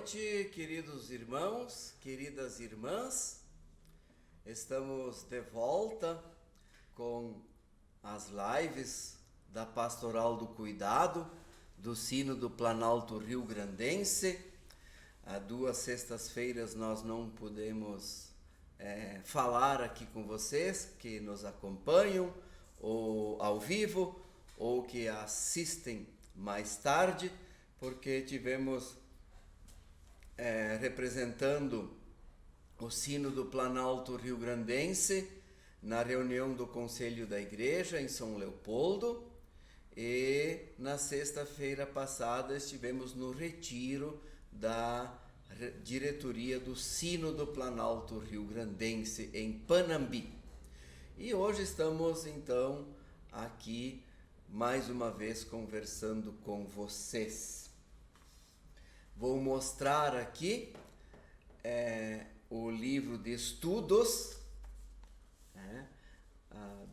noite, queridos irmãos, queridas irmãs. Estamos de volta com as lives da Pastoral do Cuidado, do Sino do Planalto Rio-Grandense. Há 2 sextas-feiras nós não podemos falar aqui com vocês que nos acompanham, ou ao vivo, ou que assistem mais tarde, porque tivemos representando o Sino do Planalto Rio-Grandense na reunião do Conselho da Igreja em São Leopoldo, e na sexta-feira passada estivemos no retiro da diretoria do Sino do Planalto Rio-Grandense em Panambi. E hoje estamos então aqui mais uma vez conversando com vocês. Vou mostrar aqui o livro de estudos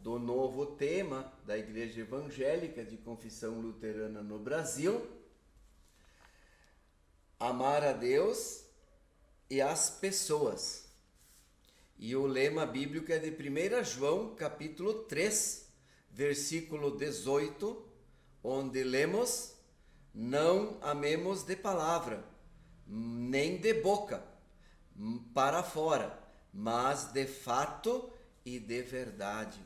do novo tema da Igreja Evangélica de Confissão Luterana no Brasil: Amar a Deus e as pessoas. E o lema bíblico é de 1 João, capítulo 3, versículo 18, onde lemos: não amemos de palavra, nem de boca, para fora, mas de fato e de verdade.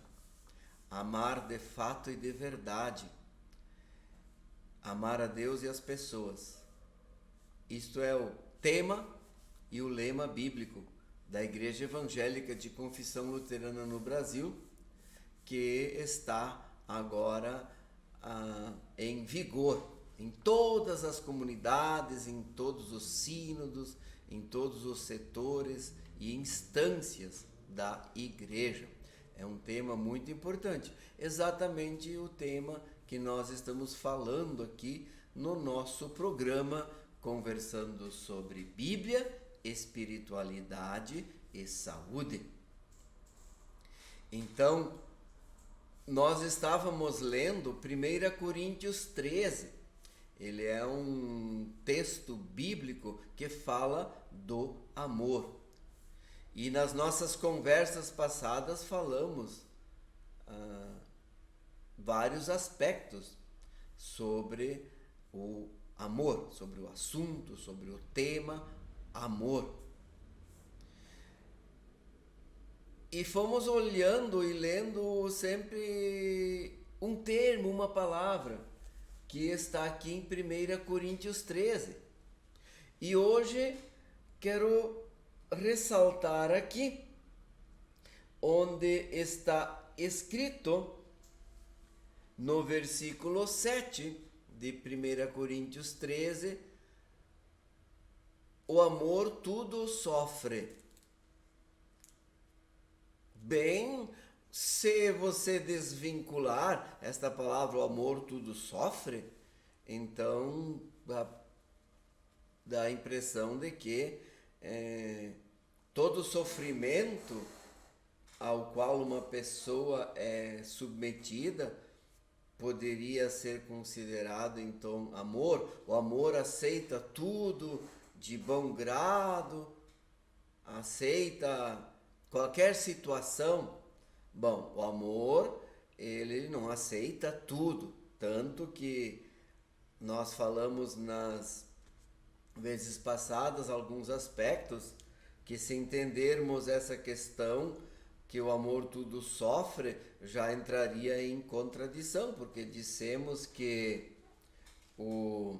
Amar de fato e de verdade. Amar a Deus e as pessoas. Isto é o tema e o lema bíblico da Igreja Evangélica de Confissão Luterana no Brasil, que está agora em vigor em todas as comunidades, em todos os sínodos, em todos os setores e instâncias da Igreja. É um tema muito importante, exatamente o tema que nós estamos falando aqui no nosso programa, conversando sobre Bíblia, espiritualidade e saúde. Então, nós estávamos lendo 1 Coríntios 13. Ele é um texto bíblico que fala do amor. E nas nossas conversas passadas falamos vários aspectos sobre o amor, sobre o assunto, sobre o tema amor. E fomos olhando e lendo sempre um termo, uma palavra, que está aqui em 1 Coríntios 13. E hoje quero ressaltar aqui onde está escrito no versículo 7 de 1 Coríntios 13: o amor tudo sofre. Bem, se você desvincular esta palavra, o amor tudo sofre, então dá a impressão de que todo sofrimento ao qual uma pessoa é submetida poderia ser considerado então amor. O amor aceita tudo de bom grado, aceita qualquer situação. Bom, o amor, ele não aceita tudo, tanto que nós falamos nas vezes passadas alguns aspectos que, se entendermos essa questão que o amor tudo sofre, já entraria em contradição, porque dissemos que o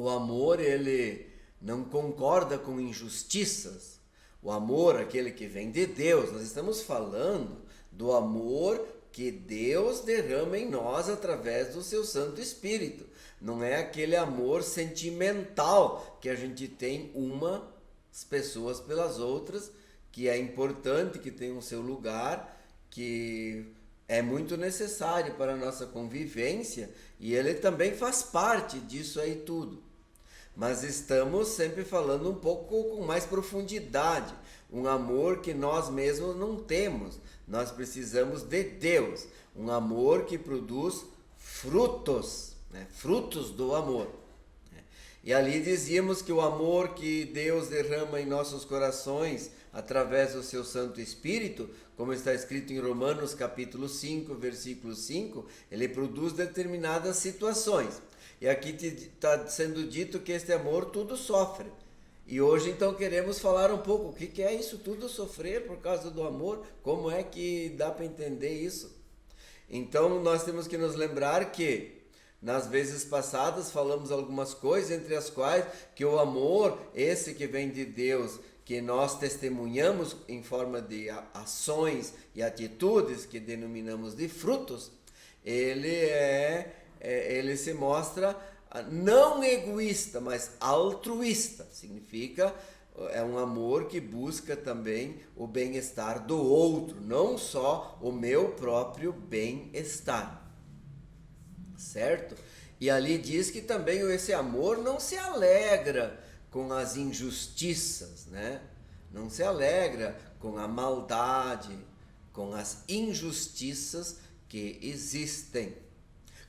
amor, ele não concorda com injustiças. O amor, aquele que vem de Deus, nós estamos falando do amor que Deus derrama em nós através do seu Santo Espírito. Não é aquele amor sentimental que a gente tem umas pessoas pelas outras, que é importante, que tem o seu lugar, que é muito necessário para a nossa convivência, e ele também faz parte disso aí tudo. Mas estamos sempre falando um pouco com mais profundidade, um amor que nós mesmos não temos. Nós precisamos de Deus, um amor que produz frutos, frutos do amor. E ali dizíamos que o amor que Deus derrama em nossos corações através do seu Santo Espírito, como está escrito em Romanos capítulo 5, versículo 5, ele produz determinadas situações. E aqui está sendo dito que este amor tudo sofre. E hoje então queremos falar um pouco o que é isso tudo sofrer por causa do amor, como é que dá para entender isso. Então nós temos que nos lembrar que nas vezes passadas falamos algumas coisas, entre as quais que o amor, esse que vem de Deus, que nós testemunhamos em forma de ações e atitudes que denominamos de frutos, ele se mostra não egoísta, mas altruísta. Significa é um amor que busca também o bem-estar do outro, não só o meu próprio bem-estar. Certo? E ali diz que também esse amor não se alegra com as injustiças, né? Não se alegra com a maldade, com as injustiças que existem.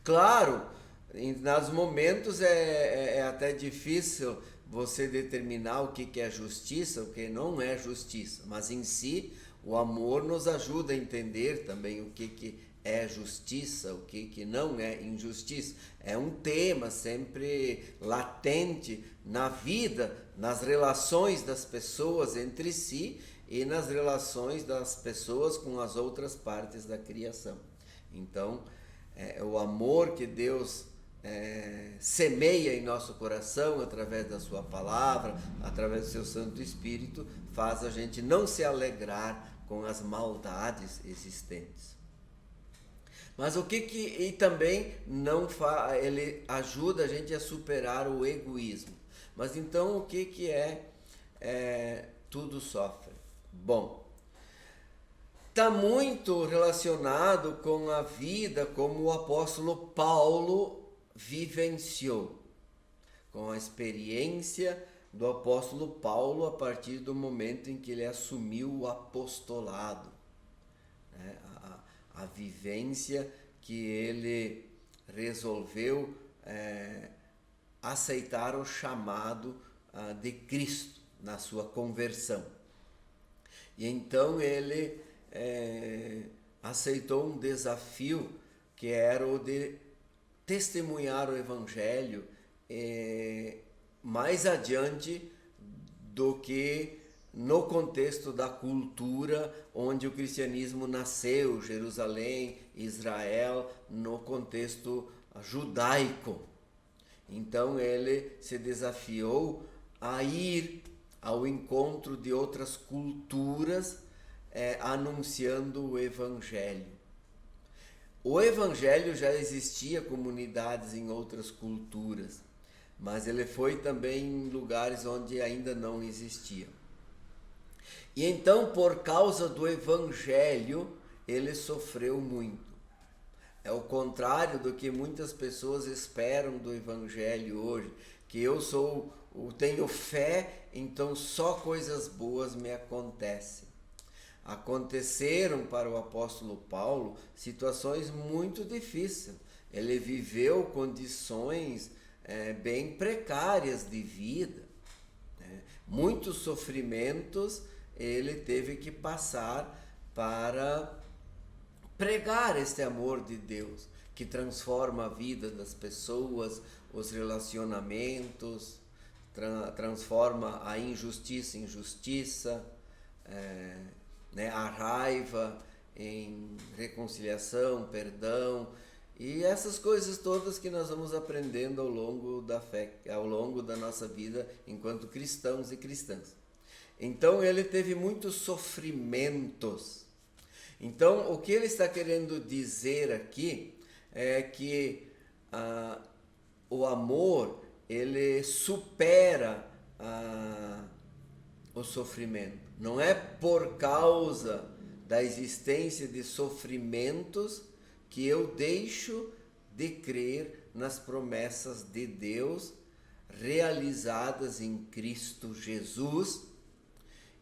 Claro, nos momentos é até difícil você determinar o que é justiça, o que não é justiça, mas em si o amor nos ajuda a entender também o que é justiça, o que não é injustiça. É um tema sempre latente na vida, nas relações das pessoas entre si e nas relações das pessoas com as outras partes da criação. Então, o amor que Deus semeia em nosso coração através da sua palavra, através do seu Santo Espírito, faz a gente não se alegrar com as maldades existentes. Mas e também ele ajuda a gente a superar o egoísmo. Mas então o que é tudo sofre? Bom, está muito relacionado com a vida como o apóstolo Paulo vivenciou, com a experiência do apóstolo Paulo a partir do momento em que ele assumiu o apostolado, né? A vivência que ele resolveu aceitar o chamado de Cristo na sua conversão. E então ele aceitou um desafio que era o de testemunhar o Evangelho mais adiante do que no contexto da cultura onde o cristianismo nasceu, Jerusalém, Israel, no contexto judaico. Então ele se desafiou a ir ao encontro de outras culturas, anunciando o Evangelho. O Evangelho já existia comunidades em outras culturas, mas ele foi também em lugares onde ainda não existia. E então, por causa do Evangelho, ele sofreu muito. É o contrário do que muitas pessoas esperam do Evangelho hoje, que eu tenho fé, então só coisas boas me acontecem. Aconteceram para o apóstolo Paulo situações muito difíceis. Ele viveu condições bem precárias de vida, né? Muitos sofrimentos ele teve que passar para pregar este amor de Deus, que transforma a vida das pessoas, os relacionamentos, transforma a injustiça em justiça, a raiva em reconciliação, perdão, e essas coisas todas que nós vamos aprendendo ao longo da fé, ao longo da nossa vida enquanto cristãos e cristãs. Então ele teve muitos sofrimentos. Então o que ele está querendo dizer aqui é que o amor ele supera o sofrimento. Não é por causa da existência de sofrimentos que eu deixo de crer nas promessas de Deus realizadas em Cristo Jesus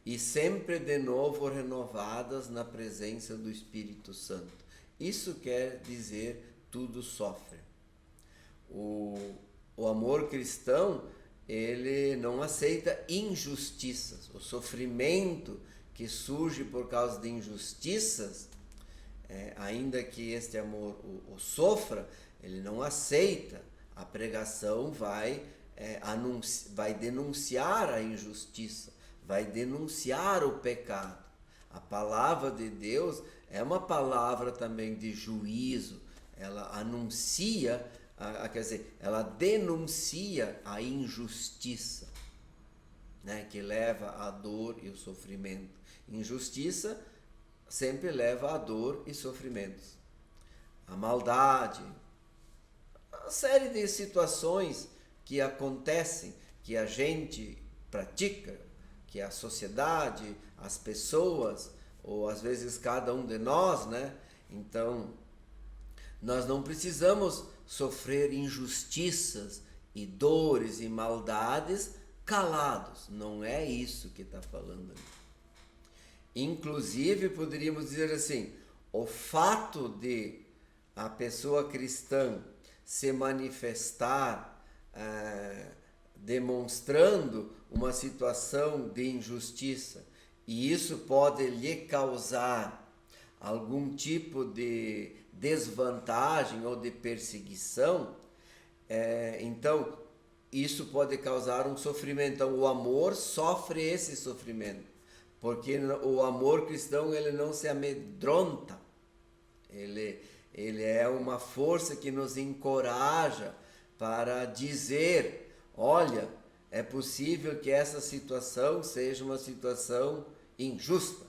e sempre de novo renovadas na presença do Espírito Santo. Isso quer dizer tudo sofre. O amor cristão ele não aceita injustiças. O sofrimento que surge por causa de injustiças, ainda que este amor o sofra, ele não aceita. A pregação vai denunciar a injustiça, vai denunciar o pecado. A palavra de Deus é uma palavra também de juízo. Ela anuncia, quer dizer, ela denuncia a injustiça, né, que leva à dor e o sofrimento. Injustiça sempre leva à dor e sofrimentos. A maldade, uma série de situações que acontecem, que a gente pratica, que a sociedade, as pessoas, ou às vezes cada um de nós, né? Então, nós não precisamos sofrer injustiças e dores e maldades calados. Não é isso que está falando ali. Inclusive, poderíamos dizer assim, o fato de a pessoa cristã se manifestar demonstrando uma situação de injustiça, e isso pode lhe causar algum tipo de desvantagem ou de perseguição, então isso pode causar um sofrimento. Então o amor sofre esse sofrimento, porque o amor cristão ele não se amedronta, ele é uma força que nos encoraja para dizer, olha, é possível que essa situação seja uma situação injusta.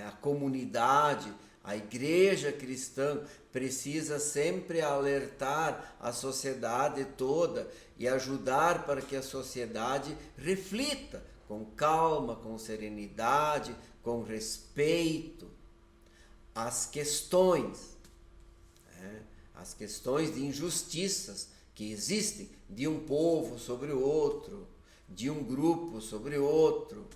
A comunidade, a igreja cristã precisa sempre alertar a sociedade toda e ajudar para que a sociedade reflita com calma, com serenidade, com respeito as questões de injustiças que existem de um povo sobre o outro, de um grupo sobre outro,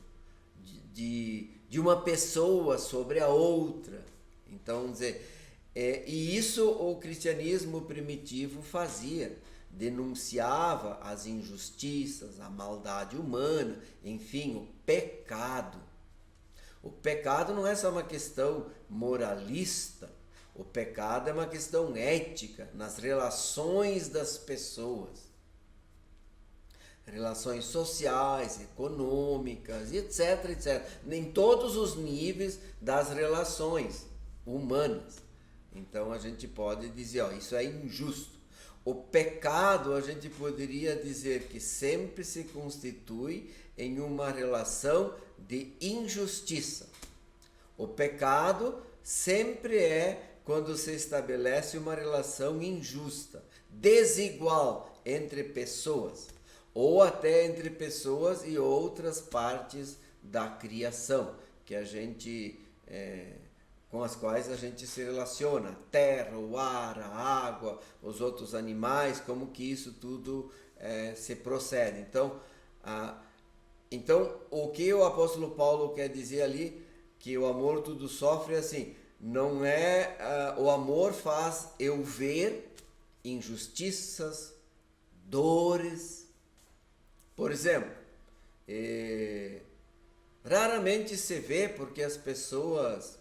de uma pessoa sobre a outra. Então, dizer, e isso o cristianismo primitivo fazia, denunciava as injustiças, a maldade humana, enfim, o pecado. O pecado não é só uma questão moralista, o pecado é uma questão ética nas relações das pessoas. Relações sociais, econômicas, etc, etc. Em todos os níveis das relações humanas. Então a gente pode dizer, isso é injusto. O pecado, a gente poderia dizer que sempre se constitui em uma relação de injustiça. O pecado sempre é quando se estabelece uma relação injusta, desigual entre pessoas, ou até entre pessoas e outras partes da criação, que a gente, com as quais a gente se relaciona, a terra, o ar, a água, os outros animais, como que isso tudo se procede. Então, o que o apóstolo Paulo quer dizer ali, que o amor tudo sofre, assim, não é o amor faz eu ver injustiças, dores. Por exemplo, raramente se vê, porque as pessoas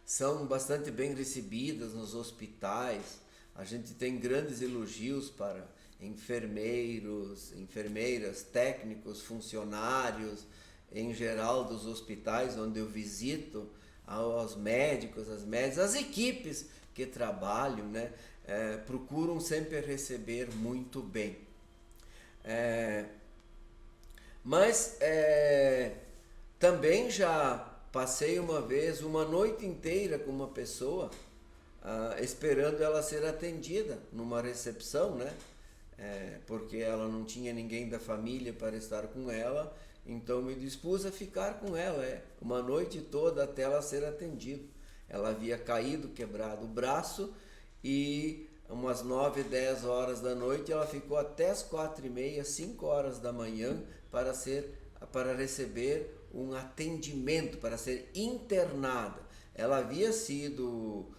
são bastante bem recebidas nos hospitais. A gente tem grandes elogios para enfermeiros, enfermeiras, técnicos, funcionários, em geral dos hospitais onde eu visito, aos médicos, às médicas, as equipes que trabalham, né, procuram sempre receber muito bem. Mas também já passei uma vez uma noite inteira com uma pessoa esperando ela ser atendida numa recepção, né? Porque ela não tinha ninguém da família para estar com ela, então me dispus a ficar com ela uma noite toda até ela ser atendida. Ela havia caído, quebrado o braço, e umas 9, 10 horas da noite ela ficou até as 4h30, 5 horas da manhã para receber um atendimento, para ser internada. Ela havia sido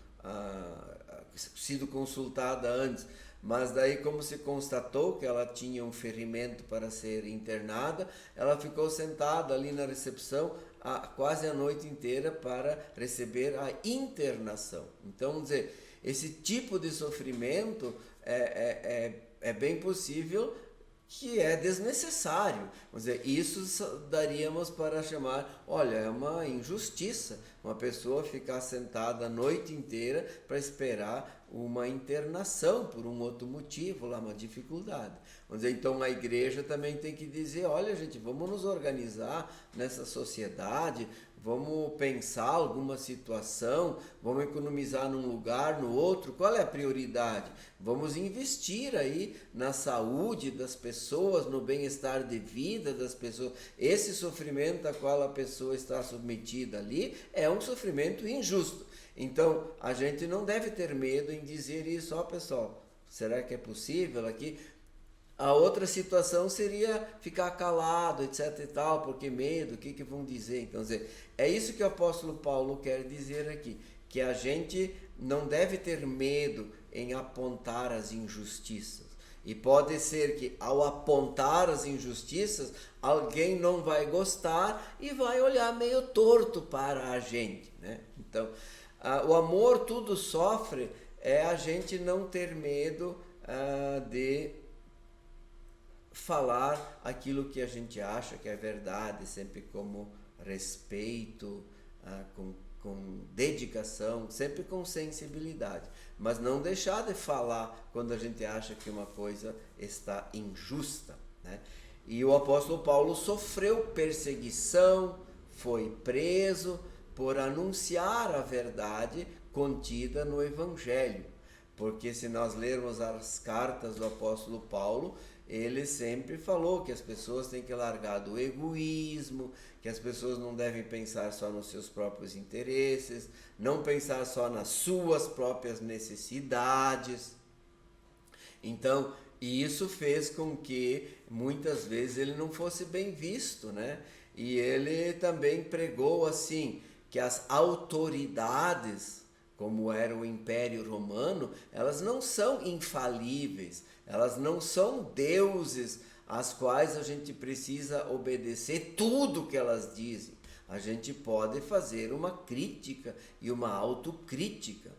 consultada antes, mas daí, como se constatou que ela tinha um ferimento para ser internada, ela ficou sentada ali na recepção quase a noite inteira para receber a internação. Então, vamos dizer, esse tipo de sofrimento é bem possível que é desnecessário. Vamos dizer, isso daríamos para chamar, olha, é uma injustiça uma pessoa ficar sentada a noite inteira para esperar uma internação por um outro motivo, lá uma dificuldade. Vamos dizer, então a igreja também tem que dizer, olha gente, vamos nos organizar nessa sociedade, vamos pensar alguma situação, vamos economizar num lugar, no outro, qual é a prioridade? Vamos investir aí na saúde das pessoas, no bem-estar de vida das pessoas. Esse sofrimento a qual a pessoa está submetida ali é um sofrimento injusto. Então, a gente não deve ter medo em dizer isso, ó pessoal, será que é possível aqui? A outra situação seria ficar calado, etc e tal, porque medo, o que vão dizer? Então, é isso que o apóstolo Paulo quer dizer aqui, que a gente não deve ter medo em apontar as injustiças. E pode ser que ao apontar as injustiças, alguém não vai gostar e vai olhar meio torto para a gente, né? Então, o amor tudo sofre, é a gente não ter medo de falar aquilo que a gente acha que é verdade, sempre como respeito, com dedicação, sempre com sensibilidade, mas não deixar de falar quando a gente acha que uma coisa está injusta, né? E o apóstolo Paulo sofreu perseguição, foi preso por anunciar a verdade contida no Evangelho, porque se nós lermos as cartas do apóstolo Paulo, ele sempre falou que as pessoas têm que largar do egoísmo, que as pessoas não devem pensar só nos seus próprios interesses, não pensar só nas suas próprias necessidades. Então, isso fez com que muitas vezes ele não fosse bem visto, né? E ele também pregou assim, que as autoridades, como era o Império Romano, elas não são infalíveis, elas não são deuses às quais a gente precisa obedecer tudo que elas dizem. A gente pode fazer uma crítica e uma autocrítica,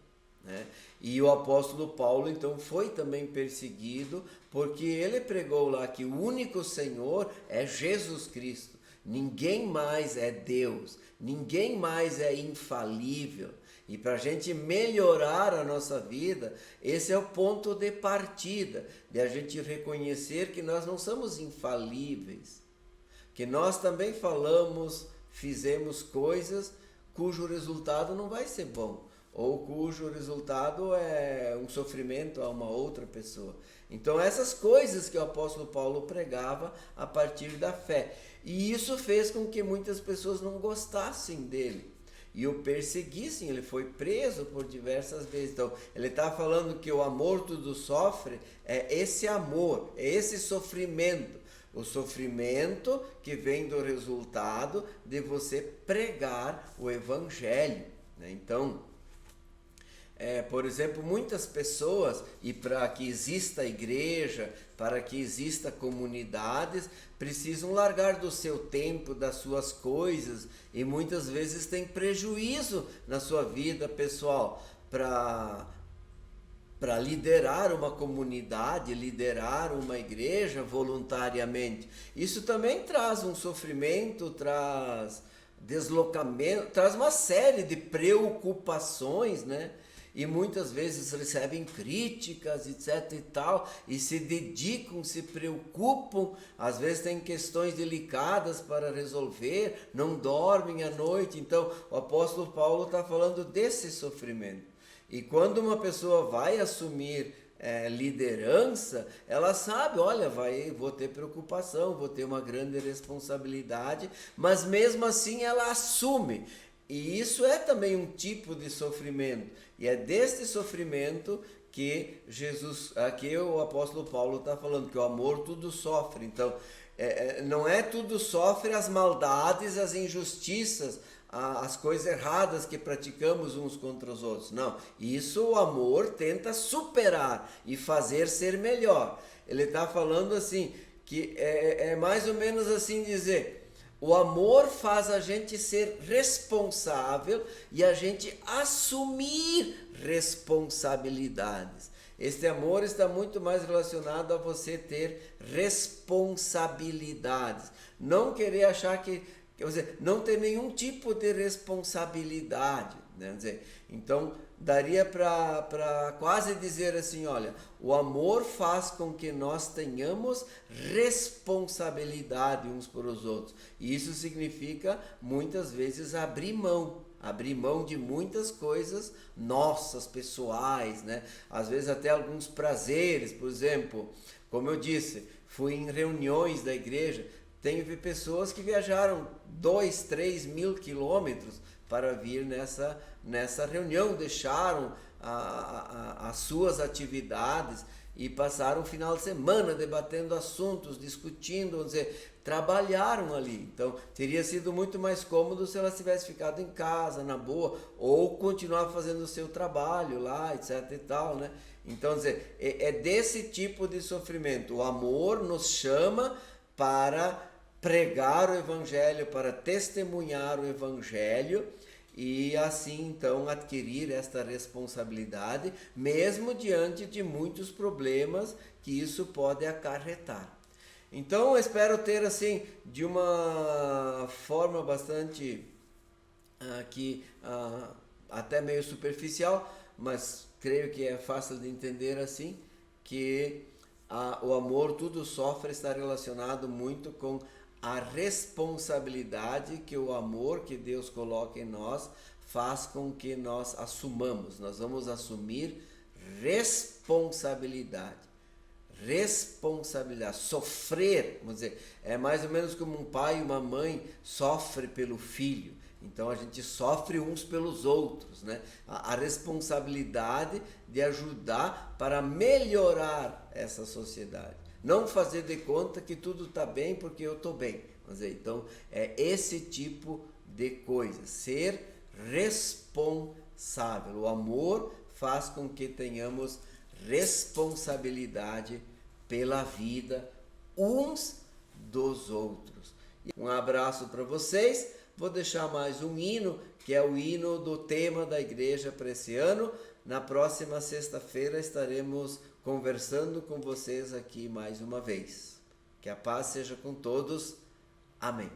né? E o apóstolo Paulo então foi também perseguido porque ele pregou lá que o único Senhor é Jesus Cristo. Ninguém mais é Deus, ninguém mais é infalível. E para a gente melhorar a nossa vida, esse é o ponto de partida, de a gente reconhecer que nós não somos infalíveis, que nós também fizemos coisas cujo resultado não vai ser bom, ou cujo resultado é um sofrimento a uma outra pessoa. Então essas coisas que o apóstolo Paulo pregava a partir da fé. E isso fez com que muitas pessoas não gostassem dele e o perseguissem. Ele foi preso por diversas vezes. Então, ele está falando que o amor tudo sofre, é esse amor, é esse sofrimento. O sofrimento que vem do resultado de você pregar o Evangelho, né? Então, por exemplo, muitas pessoas, e para que exista igreja, para que exista comunidades, precisam largar do seu tempo, das suas coisas, e muitas vezes tem prejuízo na sua vida pessoal para liderar uma comunidade, liderar uma igreja voluntariamente. Isso também traz um sofrimento, traz deslocamento, traz uma série de preocupações, né? E muitas vezes recebem críticas, etc e tal, e se dedicam, se preocupam, às vezes têm questões delicadas para resolver, não dormem à noite. Então o apóstolo Paulo está falando desse sofrimento. E quando uma pessoa vai assumir liderança, ela sabe, olha, vou ter preocupação, vou ter uma grande responsabilidade, mas mesmo assim ela assume. E isso é também um tipo de sofrimento. E é deste sofrimento que aqui o apóstolo Paulo está falando, que o amor tudo sofre. Então, não é tudo sofre as maldades, as injustiças, as coisas erradas que praticamos uns contra os outros. Não, isso o amor tenta superar e fazer ser melhor. Ele está falando assim, que é mais ou menos assim dizer, o amor faz a gente ser responsável e a gente assumir responsabilidades. Este amor está muito mais relacionado a você ter responsabilidades. Não querer achar que, quer dizer, não ter nenhum tipo de responsabilidade, né? Quer dizer, então, daria para quase dizer assim, olha, o amor faz com que nós tenhamos responsabilidade uns por os outros. E isso significa, muitas vezes, abrir mão de muitas coisas nossas, pessoais, né? Às vezes até alguns prazeres, por exemplo, como eu disse, fui em reuniões da igreja, teve pessoas que viajaram 2, 3 mil quilômetros para vir nessa reunião, deixaram as suas atividades e passaram o final de semana debatendo assuntos, discutindo, vamos dizer, trabalharam ali. Então, teria sido muito mais cômodo se ela tivesse ficado em casa, na boa, ou continuar fazendo o seu trabalho lá, etc e tal, né? Então, dizer, é desse tipo de sofrimento. O amor nos chama para pregar o evangelho, para testemunhar o evangelho, e assim então adquirir esta responsabilidade, mesmo diante de muitos problemas que isso pode acarretar. Então eu espero ter assim, de uma forma bastante até meio superficial, mas creio que é fácil de entender assim, que o amor tudo sofre está relacionado muito com a responsabilidade que o amor que Deus coloca em nós faz com que nós assumamos. Nós vamos assumir responsabilidade. Sofrer, vamos dizer, é mais ou menos como um pai e uma mãe sofrem pelo filho. Então a gente sofre uns pelos outros, né? A responsabilidade de ajudar para melhorar essa sociedade. Não fazer de conta que tudo está bem porque eu estou bem. Então, é esse tipo de coisa. Ser responsável. O amor faz com que tenhamos responsabilidade pela vida uns dos outros. Um abraço para vocês. Vou deixar mais um hino, que é o hino do tema da igreja para esse ano. Na próxima sexta-feira estaremos conversando com vocês aqui mais uma vez. Que a paz seja com todos. Amém.